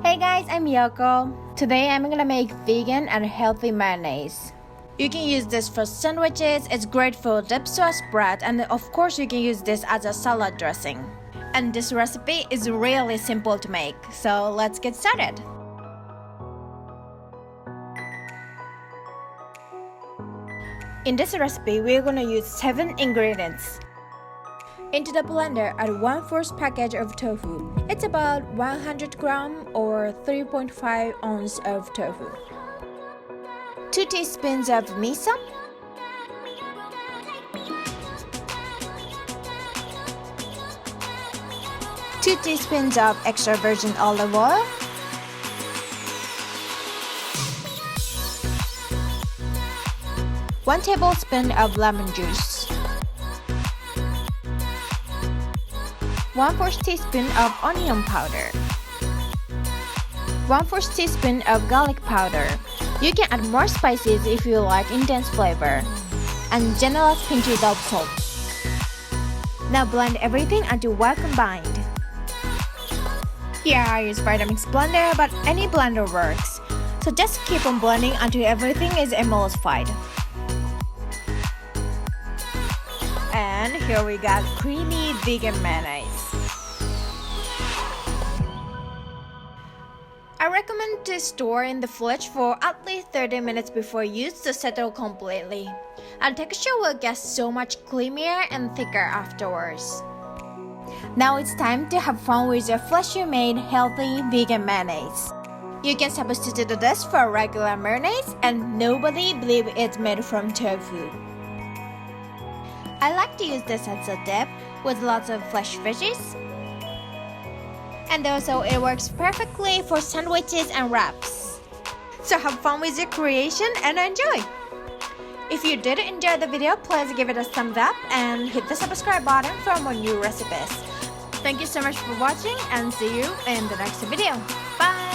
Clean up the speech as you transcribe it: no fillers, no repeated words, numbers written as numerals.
Hey guys, I'm Yoko. Today I'm gonna make vegan and healthy mayonnaise. You can use this for sandwiches, it's great for dip sauce bread, and of course you can use this as a salad dressing. And this recipe is really simple to make, so let's get started. In this recipe, we're gonna use 7 ingredients. Into the blender, add 1/4 package of tofu. It's about 100 gram or 3.5 ounce of tofu. 2 teaspoons of miso. 2 teaspoons of extra virgin olive oil. 1 tablespoon of lemon juice. 1/4 teaspoon of onion powder. 1/4 teaspoon of garlic powder. You can add more spices if you like intense flavor. And generous pinches of salt. Now blend everything until well combined. Here I use Vitamix blender, but any blender works. So just keep on blending until everything is emulsified. And here we got creamy vegan mayonnaise. I recommend to store in the fridge for at least 30 minutes before use to settle completely. And texture will get so much creamier and thicker afterwards. Now it's time to have fun with your freshly made healthy vegan mayonnaise. You can substitute this for regular mayonnaise and nobody believes it's made from tofu. I like to use this as a dip with lots of fresh veggies. And also it works perfectly for sandwiches and wraps. So have fun with your creation and enjoy! If you did enjoy the video, please give it a thumbs up and hit the subscribe button for more new recipes. Thank you so much for watching and see you in the next video. Bye!